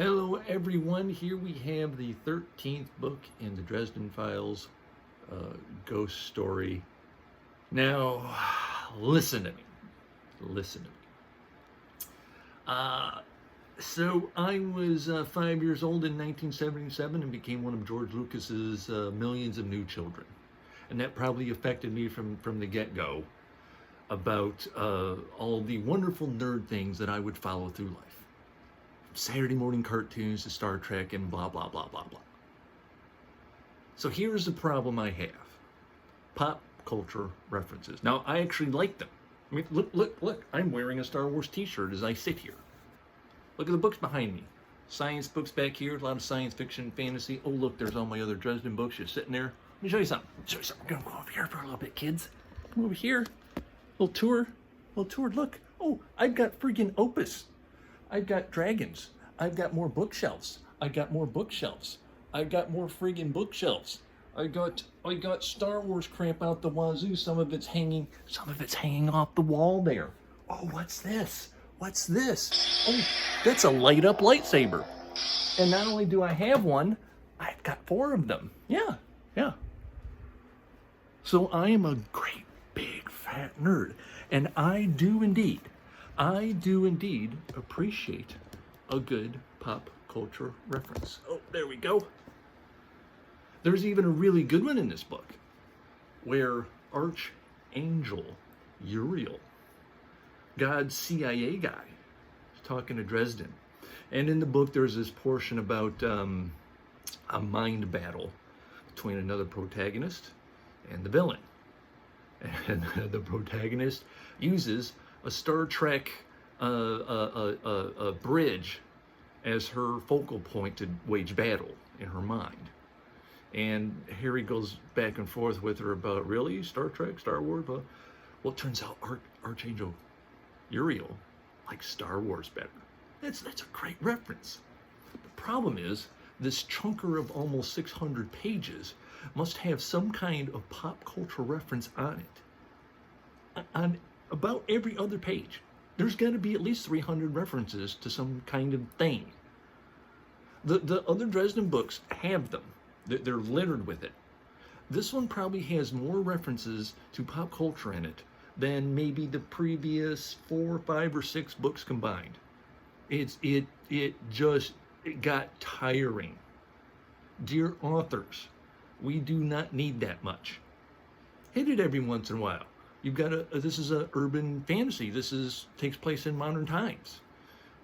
Hello everyone, here we have the 13th book in the Dresden Files ghost story. Now, listen to me. Listen to me. So I was 5 years old in 1977 and became one of George Lucas's millions of new children. And that probably affected me from the get-go about all the wonderful nerd things that I would follow through life. Saturday morning cartoons to Star Trek and blah, blah, blah, blah, blah. So here's the problem I have. Pop culture references. Now, I actually like them. I mean, look. I'm wearing a Star Wars t-shirt as I sit here. Look at the books behind me. Science books back here, a lot of science fiction, fantasy. Oh, look, there's all my other Dresden books just sitting there. Let me show you something. I'm going to go over here for a little bit, kids. Come over here. Little tour. Look. Oh, I've got freaking Opus. I've got dragons. I've got more bookshelves. I got more friggin' bookshelves. I got Star Wars crap out the wazoo. Some of it's hanging off the wall there. Oh, what's this? Oh, that's a light up lightsaber. And not only do I have one, I've got 4 of them. Yeah. So I am a great big fat nerd, and I do indeed appreciate a good pop culture reference. Oh, there we go. There's even a really good one in this book where Archangel Uriel, God's CIA guy, is talking to Dresden. And in the book, there's this portion about a mind battle between another protagonist and the villain. And the protagonist uses a Star Trek bridge as her focal point to wage battle in her mind. And Harry goes back and forth with her about, really? Star Trek, Star Wars? Well, it turns out Archangel Uriel likes Star Wars better. That's a great reference. The problem is, this chunker of almost 600 pages must have some kind of pop culture reference on it. On about every other page, there's got to be at least 300 references to some kind of thing. The other Dresden books have them. They're littered with it. This one probably has more references to pop culture in it than maybe the previous 4, 5, or 6 books combined. It got tiring. Dear authors, we do not need that much. Hit it every once in a while. You've got this is a urban fantasy. Takes place in modern times.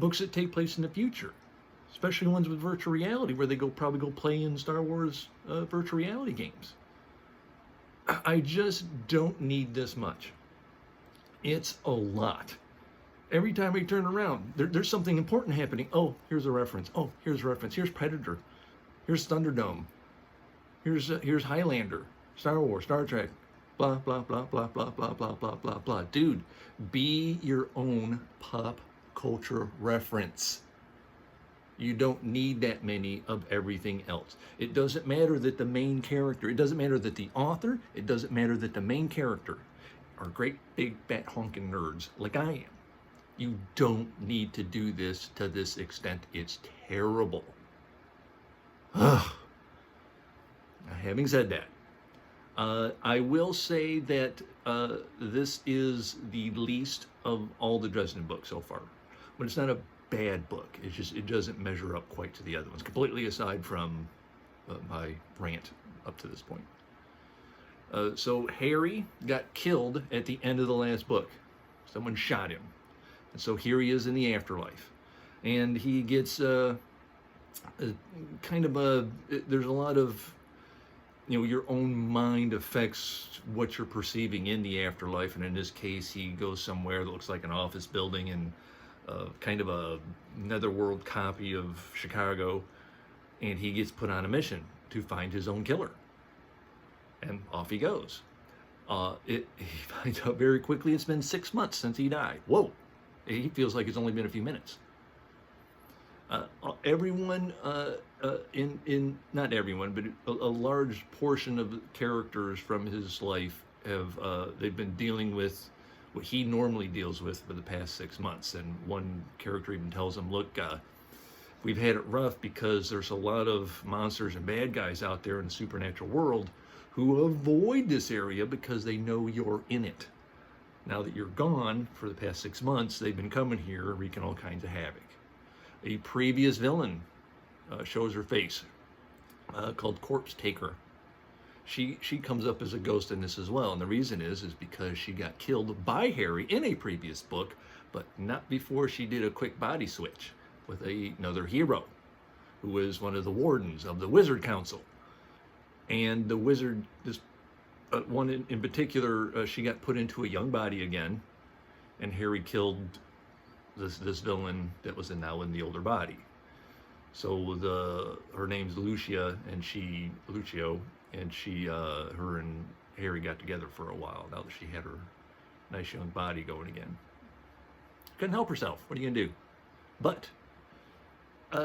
Books that take place in the future, especially ones with virtual reality, where they probably go play in Star Wars virtual reality games. I just don't need this much. It's a lot. Every time I turn around, there's something important happening. Oh, here's a reference. Oh, here's a reference. Here's Predator. Here's Thunderdome. Here's Highlander. Star Wars, Star Trek. Blah, blah, blah, blah, blah, blah, blah, blah, blah, blah. Dude, be your own pop culture reference. You don't need that many of everything else. It doesn't matter that the main character, it doesn't matter that the author, it doesn't matter that the main character are great big fat honking nerds like I am. You don't need to do this to this extent. It's terrible. Ugh. Having said that, I will say that this is the least of all the Dresden books so far. But it's not a bad book. It's just, it doesn't measure up quite to the other ones, completely aside from my rant up to this point. So Harry got killed at the end of the last book. Someone shot him. And so here he is in the afterlife. And he gets there's a lot of, your own mind affects what you're perceiving in the afterlife. And in this case, he goes somewhere that looks like an office building and kind of a netherworld copy of Chicago. And he gets put on a mission to find his own killer. And off he goes. He finds out very quickly it's been 6 months since he died. Whoa. He feels like it's only been a few minutes. Everyone not everyone, but a large portion of the characters from his life they've been dealing with what he normally deals with for the past 6 months. And one character even tells him, look, we've had it rough because there's a lot of monsters and bad guys out there in the supernatural world who avoid this area because they know you're in it. Now that you're gone for the past 6 months, they've been coming here wreaking all kinds of havoc. A previous villain shows her face, called Corpse Taker. She comes up as a ghost in this as well, and the reason is because she got killed by Harry in a previous book, but not before she did a quick body switch with another hero who was one of the wardens of the Wizard Council. And the wizard, this one in particular, she got put into a young body again, and Harry killed this villain that was now in the older body. So her name's Lucio, and her and Harry got together for a while now that she had her nice young body going again. Couldn't help herself. What are you gonna do? But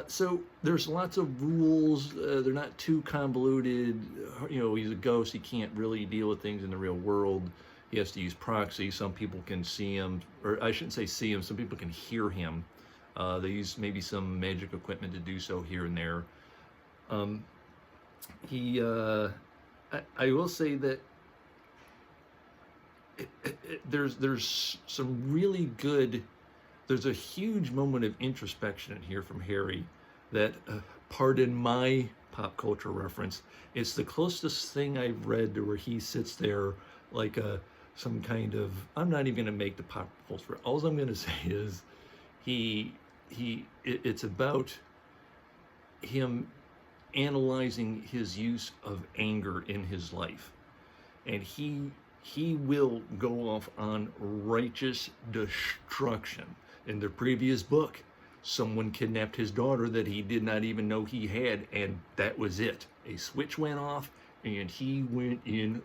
so there's lots of rules. They're not too convoluted. He's a ghost. He can't really deal with things in the real world. He has to use proxy. Some people can see him, or I shouldn't say see him. Some people can hear him. They use maybe some magic equipment to do so here and there. I will say that there's some really good. There's a huge moment of introspection in here from Harry that, pardon my pop culture reference, it's the closest thing I've read to where he sits there like some kind of, I'm not even going to make the pop culture. All I'm going to say is it's about him analyzing his use of anger in his life. And he will go off on righteous destruction. In the previous book, someone kidnapped his daughter that he did not even know he had, and that was it. A switch went off, and he went in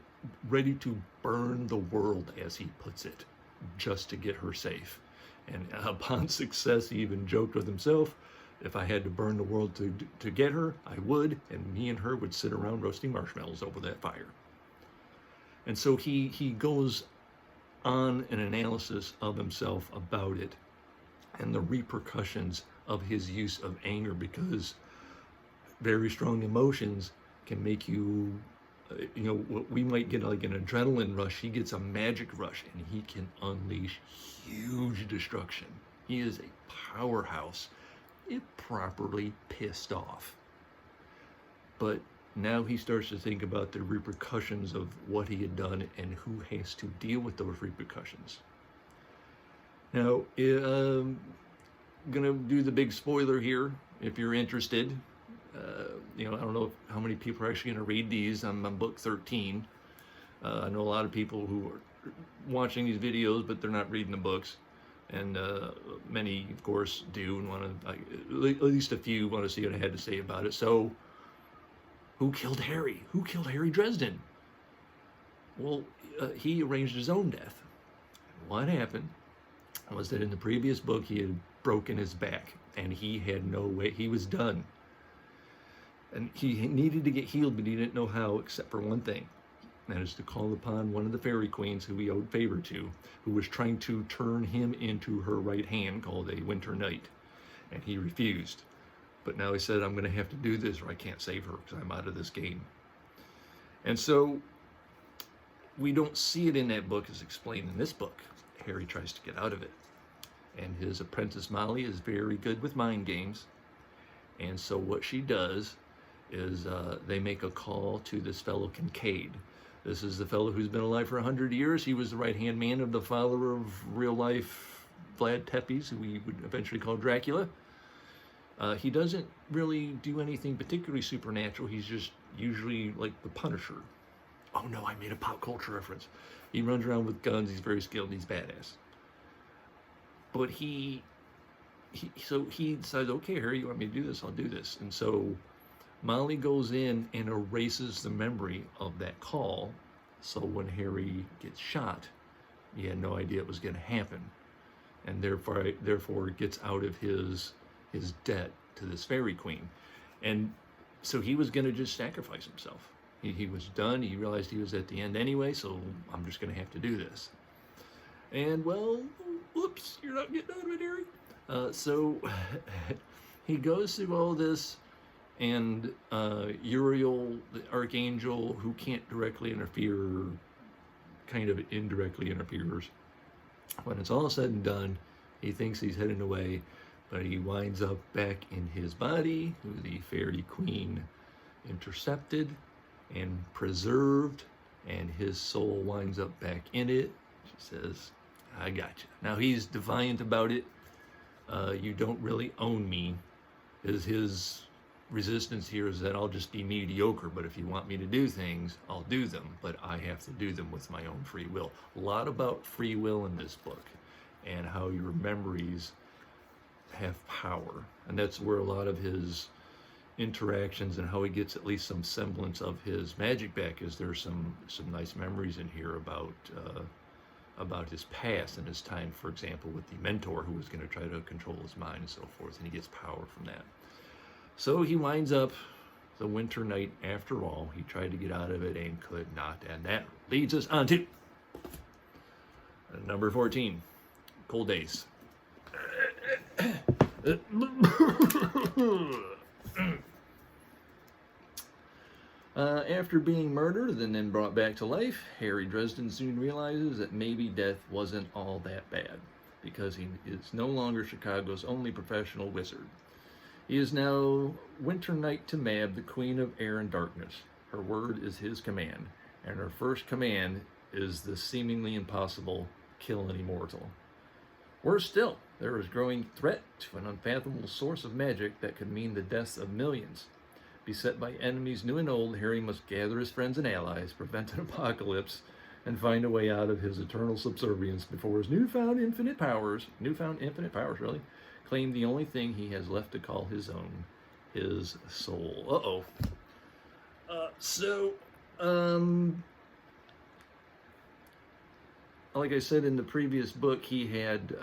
ready to burn the world, as he puts it, just to get her safe. And upon success, he even joked with himself, if I had to burn the world to get her, I would, and me and her would sit around roasting marshmallows over that fire. And so he goes on an analysis of himself about it and the repercussions of his use of anger, because very strong emotions can make you, we might get like an adrenaline rush. He gets a magic rush, and he can unleash huge destruction. He is a powerhouse if properly pissed off. But now he starts to think about the repercussions of what he had done and who has to deal with those repercussions. Now, I'm going to do the big spoiler here if you're interested. I don't know how many people are actually going to read these. I'm on book 13. I know a lot of people who are watching these videos, but they're not reading the books. And many, of course, do, and want to, at least a few want to see what I had to say about it. So, who killed Harry? Who killed Harry Dresden? Well, he arranged his own death. What happened was that in the previous book, he had broken his back, and he had no way. He was done. And he needed to get healed, but he didn't know how, except for one thing. That is to call upon one of the fairy queens who he owed favor to, who was trying to turn him into her right hand, called a Winter Knight. And he refused. But now he said, I'm going to have to do this or I can't save her because I'm out of this game. And so we don't see it in that book as explained in this book. Harry tries to get out of it. And his apprentice Molly is very good with mind games. And so what she does is they make a call to this fellow Kincaid. This is the fellow who's been alive for 100 years. He was the right-hand man of the father of real-life Vlad Tepes, who we would eventually call Dracula. He doesn't really do anything particularly supernatural. He's just usually like the Punisher. Oh no, I made a pop culture reference. He runs around with guns. He's very skilled. He's badass. But he decides, okay, Harry, you want me to do this? I'll do this. And so Molly goes in and erases the memory of that call. So when Harry gets shot, he had no idea it was going to happen, and therefore gets out of his debt to this fairy queen. And so he was going to just sacrifice himself. He was done. He realized he was at the end anyway, so I'm just going to have to do this. And well, whoops, you're not getting out of it, Harry. So he goes through all this, and Uriel, the archangel, who can't directly interfere, kind of indirectly interferes. When it's all said and done, he thinks he's heading away, but he winds up back in his body, who the fairy queen intercepted and preserved, and his soul winds up back in it. She says, I got you. Now he's defiant about it. You don't really own me. His resistance here is that I'll just be mediocre, but if you want me to do things, I'll do them, but I have to do them with my own free will. A lot about free will in this book, and how your memories have power. And that's where a lot of his interactions and how he gets at least some semblance of his magic back is. There's some nice memories in here about his past and his time, for example, with the mentor who was going to try to control his mind and so forth, and he gets power from that. So he winds up the winter night after all. He tried to get out of it and could not, and that leads us on to number 14, Cold Days. After being murdered and then brought back to life, Harry Dresden soon realizes that maybe death wasn't all that bad, because he is no longer Chicago's only professional wizard. He is now Winter Knight to Mab, the Queen of Air and Darkness. Her word is his command, and her first command is the seemingly impossible kill an immortal. Worse still, there is growing threat to an unfathomable source of magic that could mean the deaths of millions. Beset by enemies new and old, Harry must gather his friends and allies, prevent an apocalypse, and find a way out of his eternal subservience before his newfound infinite powers really, claim the only thing he has left to call his own, his soul. Like I said in the previous book, he had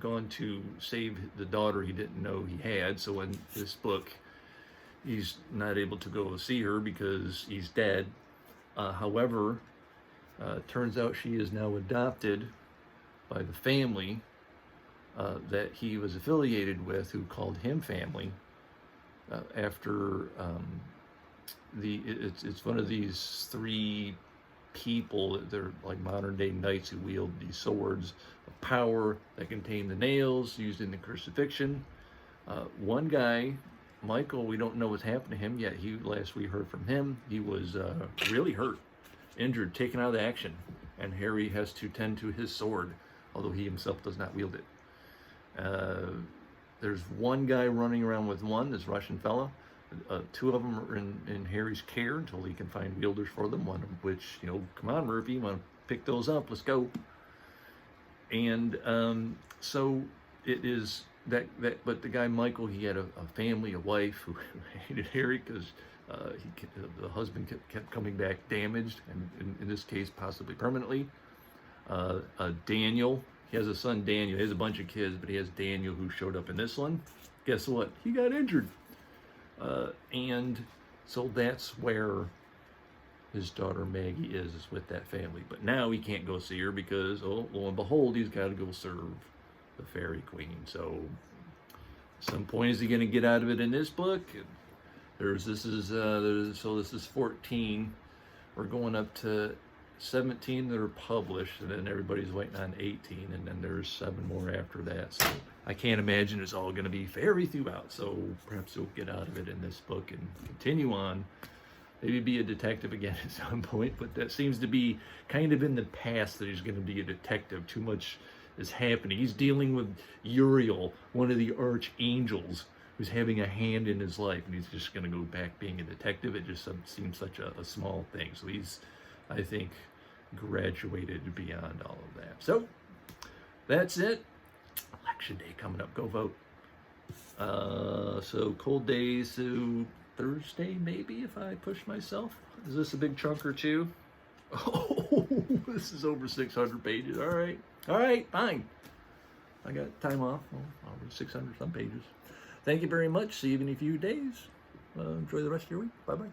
gone to save the daughter he didn't know he had. So in this book, he's not able to go see her because he's dead. However, turns out she is now adopted by the family that he was affiliated with, who called him family. After it's one of these three people, they're like modern day knights who wield these swords of power that contain the nails used in the crucifixion. One guy, Michael, we don't know what's happened to him yet. Last we heard from him, he was really hurt, injured, taken out of action, and Harry has to tend to his sword, although he himself does not wield it. There's one guy running around with this Russian fella. Two of them are in Harry's care until he can find wielders for them, one of which, come on, Murphy, you want to pick those up, let's go. And so it is that but the guy Michael, he had a family, a wife who hated Harry because the husband kept coming back damaged, and in this case possibly permanently. Daniel, he has a son, Daniel. He has a bunch of kids, but he has Daniel, who showed up in this one. Guess what? He got injured. And so that's where his daughter Maggie is with that family. But now he can't go see her because, lo and behold, he's got to go serve the Fairy Queen. So at some point, is he going to get out of it in this book? This is 14. We're going up to 17 that are published, and then everybody's waiting on 18, and then there's 7 more after that. So I can't imagine it's all going to be fairy throughout. So perhaps he'll get out of it in this book and continue on. Maybe be a detective again at some point, but that seems to be kind of in the past that he's going to be a detective. Too much is happening. He's dealing with Uriel, one of the archangels, who's having a hand in his life, and he's just going to go back being a detective. It just seems such a small thing. So he's, I think, graduated beyond all of that. So that's it. Election day coming up. Go vote. So Cold Days to Thursday, maybe, if I push myself. Is this a big chunk or two? Oh, this is over 600 pages. All right, fine. I got time off. Over 600 some pages. Thank you very much. See you in a few days. Enjoy the rest of your week. Bye-bye.